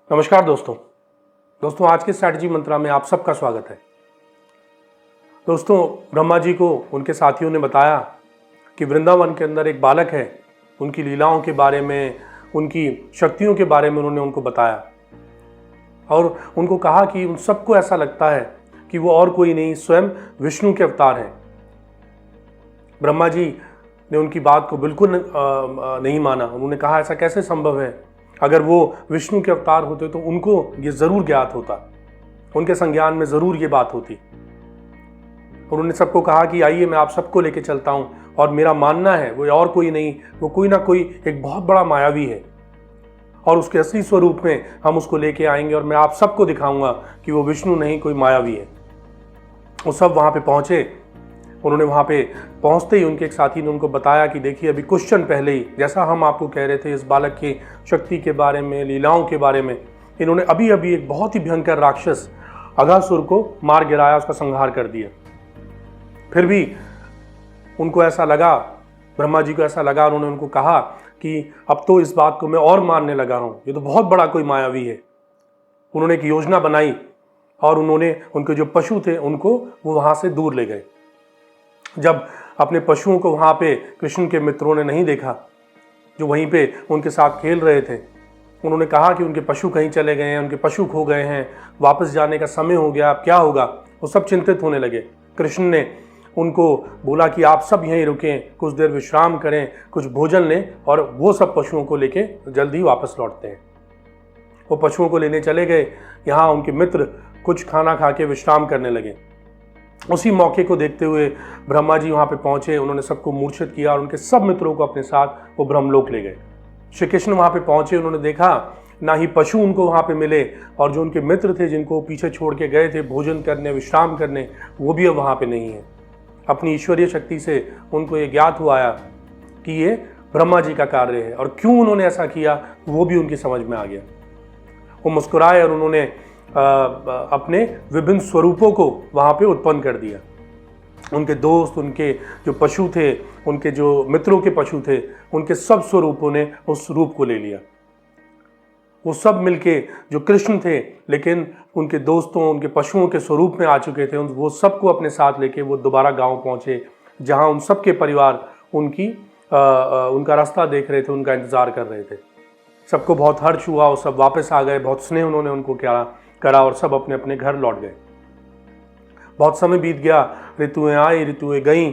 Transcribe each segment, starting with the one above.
नमस्कार दोस्तों आज के स्ट्रैटेजी मंत्रा में आप सबका स्वागत है। दोस्तों, ब्रह्मा जी को उनके साथियों ने बताया कि वृंदावन के अंदर एक बालक है। उनकी लीलाओं के बारे में, उनकी शक्तियों के बारे में उन्होंने उनको बताया और उनको कहा कि उन सबको ऐसा लगता है कि वो और कोई नहीं, स्वयं विष्णु के अवतार हैं। ब्रह्मा जी ने उनकी बात को बिल्कुल नहीं माना। उन्होंने कहा ऐसा कैसे संभव है? अगर वो विष्णु के अवतार होते तो उनको ये जरूर ज्ञात होता, उनके संज्ञान में जरूर ये बात होती। उन्होंने सबको कहा कि आइए मैं आप सबको लेके चलता हूँ और मेरा मानना है वो और कोई नहीं, वो कोई ना कोई एक बहुत बड़ा मायावी है और उसके असली स्वरूप में हम उसको लेके आएंगे और मैं आप सबको दिखाऊंगा कि वो विष्णु नहीं, कोई मायावी है। वो सब वहाँ पे पहुँचे। उन्होंने वहाँ पे पहुँचते ही उनके एक साथी ने उनको बताया कि देखिए अभी कुछ क्षण पहले ही, जैसा हम आपको कह रहे थे इस बालक की शक्ति के बारे में, लीलाओं के बारे में, इन्होंने अभी अभी एक बहुत ही भयंकर राक्षस अघासुर को मार गिराया, उसका संहार कर दिया। फिर भी उनको ऐसा लगा, ब्रह्मा जी को ऐसा लगा, उन्होंने उनको कहा कि अब तो इस बात को मैं और मानने लगा हूँ, ये तो बहुत बड़ा कोई मायावी है। उन्होंने एक योजना बनाई और उन्होंने उनके जो पशु थे उनको वो वहाँ से दूर ले गए। जब अपने पशुओं को वहाँ पे कृष्ण के मित्रों ने नहीं देखा, जो वहीं पे उनके साथ खेल रहे थे, उन्होंने कहा कि उनके पशु कहीं चले गए हैं, उनके पशु खो गए हैं, वापस जाने का समय हो गया, अब क्या होगा? वो सब चिंतित होने लगे। कृष्ण ने उनको बोला कि आप सब यहीं रुकें, कुछ देर विश्राम करें, कुछ भोजन लें और वो सब पशुओं को लेके जल्दी वापस लौटते हैं। वो पशुओं को लेने चले गए। यहाँ उनके मित्र कुछ खाना खा के विश्राम करने लगे। उसी मौके को देखते हुए ब्रह्मा जी वहाँ पे पहुँचे। उन्होंने सबको मूर्छित किया और उनके सब मित्रों को अपने साथ वो ब्रह्मलोक ले गए। श्री कृष्ण वहाँ पे पहुँचे। उन्होंने देखा ना ही पशु उनको वहाँ पे मिले और जो उनके मित्र थे जिनको पीछे छोड़ के गए थे भोजन करने, विश्राम करने, वो भी अब वहाँ पे नहीं है। अपनी ईश्वरीय शक्ति से उनको ये ज्ञात हुआ कि ये ब्रह्मा जी का कार्य है और क्यों उन्होंने ऐसा किया वो भी उनकी समझ में आ गया। वो मुस्कुराए और उन्होंने अपने विभिन्न स्वरूपों को वहाँ पे उत्पन्न कर दिया। उनके दोस्त, उनके जो पशु थे, उनके जो मित्रों के पशु थे, उनके सब स्वरूपों ने उस रूप को ले लिया। वो सब मिलके जो कृष्ण थे लेकिन उनके दोस्तों, उनके पशुओं के स्वरूप में आ चुके थे, वो सबको अपने साथ लेके वो दोबारा गांव पहुँचे, जहाँ उन सबके परिवार उनका रास्ता देख रहे थे, उनका इंतजार कर रहे थे। सबको बहुत हर्ष हुआ, वो सब वापस आ गए। बहुत स्नेह उन्होंने उनको करा और सब अपने अपने घर लौट गए। बहुत समय बीत गया, ऋतुएं आई, ऋतुएं गईं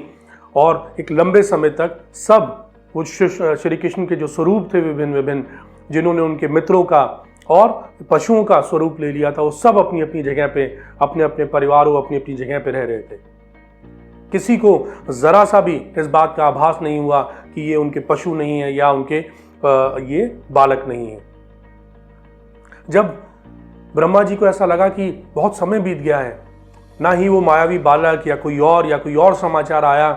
और एक लंबे समय तक सब उस श्री कृष्ण के जो स्वरूप थे विभिन्न जिन्होंने उनके मित्रों का और पशुओं का स्वरूप ले लिया था, वो सब अपनी अपनी जगह पे, अपने अपने परिवारों, अपनी अपनी जगह पे रह रहे थे। किसी को जरा सा भी इस बात का आभास नहीं हुआ कि ये उनके पशु नहीं है या उनके ये बालक नहीं है। जब ब्रह्मा जी को ऐसा लगा कि बहुत समय बीत गया है, ना ही वो मायावी बालक या कोई और समाचार आया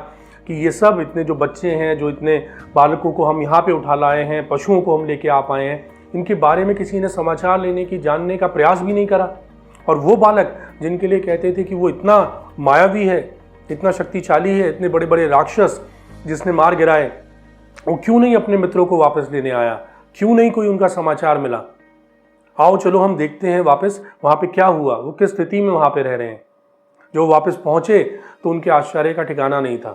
कि ये सब इतने जो बच्चे हैं, जो इतने बालकों को हम यहाँ पे उठा लाए हैं, पशुओं को हम लेके आ पाए हैं, इनके बारे में किसी ने समाचार लेने की, जानने का प्रयास भी नहीं करा। और वो बालक जिनके लिए कहते थे कि वो इतना मायावी है, इतना शक्तिशाली है, इतने बड़े बड़े राक्षस जिसने मार गिराए, वो क्यों नहीं अपने मित्रों को वापस लेने आया? क्यों नहीं कोई उनका समाचार मिला? आओ चलो हम देखते हैं वापस वहाँ पे क्या हुआ, वो किस स्थिति में वहाँ पे रह रहे हैं। जो वापस पहुँचे तो उनके आश्चर्य का ठिकाना नहीं था।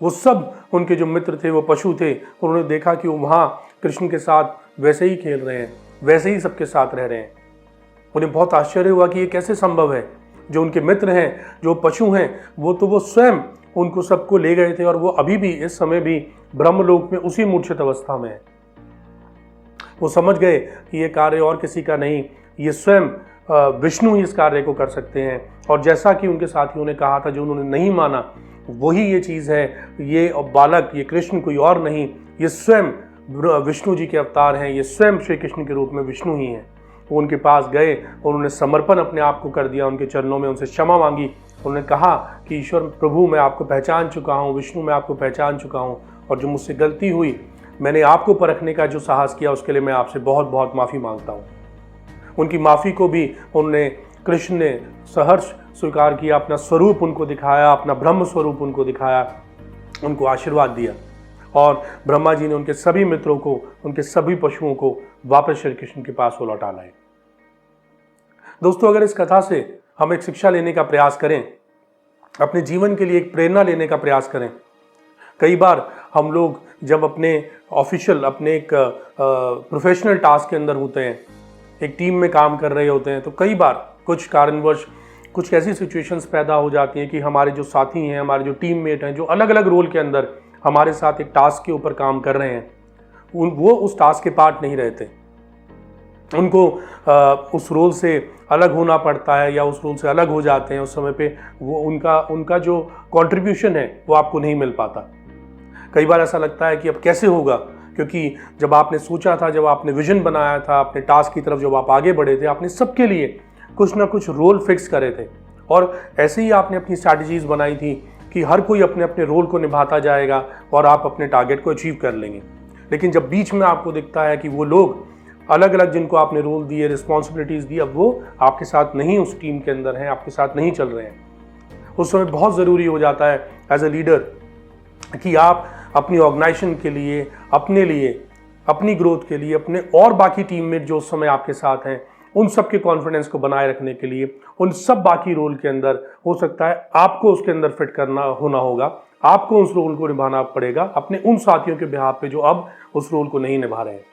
वो सब उनके जो मित्र थे, वो पशु थे, उन्होंने देखा कि वो वहाँ कृष्ण के साथ वैसे ही खेल रहे हैं, वैसे ही सबके साथ रह रहे हैं। उन्हें बहुत आश्चर्य हुआ कि ये कैसे संभव है। जो उनके मित्र हैं, जो पशु हैं, वो स्वयं उनको सबको ले गए थे और वो अभी भी इस समय भी ब्रह्मलोक में उसी मूर्छित अवस्था में है। वो समझ गए कि ये कार्य और किसी का नहीं, ये स्वयं विष्णु ही इस कार्य को कर सकते हैं। और जैसा कि उनके साथियों ने कहा था, जो उन्होंने नहीं माना, वही ये चीज़ है। ये बालक, ये कृष्ण कोई और नहीं, ये स्वयं विष्णु जी के अवतार हैं, ये स्वयं श्री कृष्ण के रूप में विष्णु ही हैं। वो उनके पास गए, उन्होंने समर्पण अपने आप को कर दिया उनके चरणों में, उनसे क्षमा मांगी। उन्होंने कहा कि ईश्वर प्रभु, मैं आपको पहचान चुका हूँ, विष्णु मैं आपको पहचान चुका हूँ, और जो मुझसे गलती हुई, मैंने आपको परखने का जो साहस किया, उसके लिए मैं आपसे बहुत बहुत माफ़ी मांगता हूँ। उनकी माफ़ी को भी उनने, कृष्ण ने सहर्ष स्वीकार किया, अपना स्वरूप उनको दिखाया, अपना ब्रह्म स्वरूप उनको दिखाया, उनको आशीर्वाद दिया और ब्रह्मा जी ने उनके सभी मित्रों को, उनके सभी पशुओं को वापस श्री कृष्ण के पास वो लौटा लाए। दोस्तों, अगर इस कथा से हम एक शिक्षा लेने का प्रयास करें, अपने जीवन के लिए एक प्रेरणा लेने का प्रयास करें, कई बार हम लोग जब अपने ऑफिशियल, अपने एक प्रोफेशनल टास्क के अंदर होते हैं, एक टीम में काम कर रहे होते हैं, तो कई बार कुछ कारणवश कुछ ऐसी सिचुएशंस पैदा हो जाती हैं कि हमारे जो साथी हैं, हमारे जो टीममेट हैं, जो अलग अलग रोल के अंदर हमारे साथ एक टास्क के ऊपर काम कर रहे हैं, वो उस टास्क के पार्ट नहीं रहते। उनको उस रोल से अलग होना पड़ता है या उस रोल से अलग हो जाते हैं। उस समय पे वो उनका जो कंट्रीब्यूशन है वो आपको नहीं मिल पाता। कई बार ऐसा लगता है कि अब कैसे होगा, क्योंकि जब आपने सोचा था, जब आपने विजन बनाया था, अपने टास्क की तरफ जब आप आगे बढ़े थे, आपने सबके लिए कुछ ना कुछ रोल फिक्स करे थे और ऐसे ही आपने अपनी स्ट्रैटेजीज बनाई थी कि हर कोई अपने अपने रोल को निभाता जाएगा और आप अपने टारगेट को अचीव कर लेंगे। लेकिन जब बीच में आपको दिखता है कि वो लोग अलग अलग, जिनको आपने रोल दिए, रिस्पॉन्सिबिलिटीज़ दी, अब वो आपके साथ नहीं उस टीम के अंदर हैं, आपके साथ नहीं चल रहे हैं, उस समय बहुत ज़रूरी हो जाता है एज अ लीडर कि आप अपनी ऑर्गेनाइजेशन के लिए, अपने लिए, अपनी ग्रोथ के लिए, अपने और बाकी टीममेट जो उस समय आपके साथ हैं, उन सब के कॉन्फिडेंस को बनाए रखने के लिए, उन सब बाकी रोल के अंदर हो सकता है आपको उसके अंदर फिट होना होगा, आपको उस रोल को निभाना पड़ेगा अपने उन साथियों के बिहाफ पे जो अब उस रोल को नहीं निभा रहे हैं।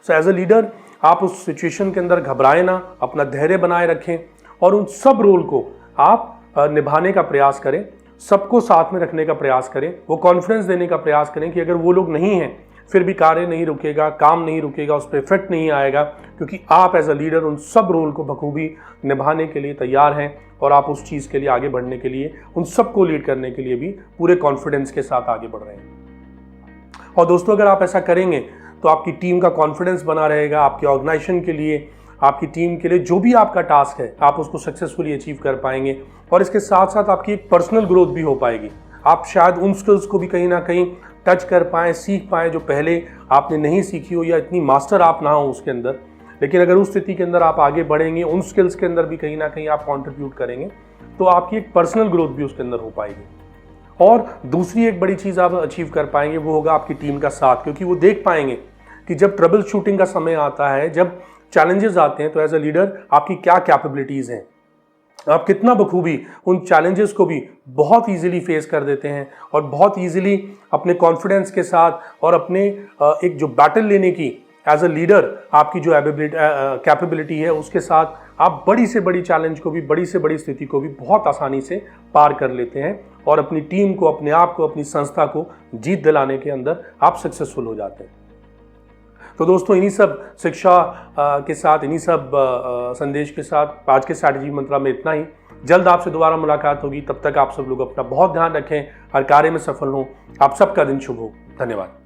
सो एज अ लीडर आप उस सिचुएशन के अंदर घबराएं ना, अपना धैर्य बनाए रखें और उन सब रोल को आप निभाने का प्रयास करें, सबको साथ में रखने का प्रयास करें, वो कॉन्फिडेंस देने का प्रयास करें कि अगर वो लोग नहीं हैं फिर भी कार्य नहीं रुकेगा, काम नहीं रुकेगा, उस पर इफेक्ट नहीं आएगा, क्योंकि आप एज अ लीडर उन सब रोल को बखूबी निभाने के लिए तैयार हैं और आप उस चीज़ के लिए आगे बढ़ने के लिए, उन सबको लीड करने के लिए भी पूरे कॉन्फिडेंस के साथ आगे बढ़ रहे हैं। और दोस्तों, अगर आप ऐसा करेंगे तो आपकी टीम का कॉन्फिडेंस बना रहेगा, आपकी ऑर्गेनाइजेशन के लिए, आपकी टीम के लिए जो भी आपका टास्क है आप उसको सक्सेसफुली अचीव कर पाएंगे और इसके साथ साथ आपकी एक पर्सनल ग्रोथ भी हो पाएगी। आप शायद उन स्किल्स को भी कहीं ना कहीं टच कर पाएँ, सीख पाएँ जो पहले आपने नहीं सीखी हो या इतनी मास्टर आप ना हो उसके अंदर। लेकिन अगर उस स्थिति के अंदर आप आगे बढ़ेंगे, उन स्किल्स के अंदर भी कहीं ना कहीं आप कंट्रीब्यूट करेंगे, तो आपकी एक पर्सनल ग्रोथ भी उसके अंदर हो पाएगी। और दूसरी एक बड़ी चीज़ आप अचीव कर पाएंगे वो होगा आपकी टीम का साथ, क्योंकि वो देख पाएंगे कि जब ट्रबल शूटिंग का समय आता है, जब चैलेंजेस आते हैं, तो एज अ लीडर आपकी क्या कैपेबिलिटीज़ हैं, आप कितना बखूबी उन चैलेंजेस को भी बहुत इजीली फेस कर देते हैं और बहुत इजीली अपने कॉन्फिडेंस के साथ और अपने एक जो बैटल लेने की एज अ लीडर आपकी जो कैपेबिलिटी है उसके साथ आप बड़ी से बड़ी चैलेंज को भी, बड़ी से बड़ी स्थिति को भी बहुत आसानी से पार कर लेते हैं और अपनी टीम को, अपने आप को, अपनी संस्था को जीत दिलाने के अंदर आप सक्सेसफुल हो जाते हैं। तो दोस्तों, इन्हीं सब शिक्षा के साथ, इन्हीं सब संदेश के साथ आज के स्ट्रैटेजी मंत्रा में इतना ही। जल्द आपसे दोबारा मुलाकात होगी। तब तक आप सब लोग अपना बहुत ध्यान रखें, हर कार्य में सफल हों। आप सबका दिन शुभ हो। धन्यवाद।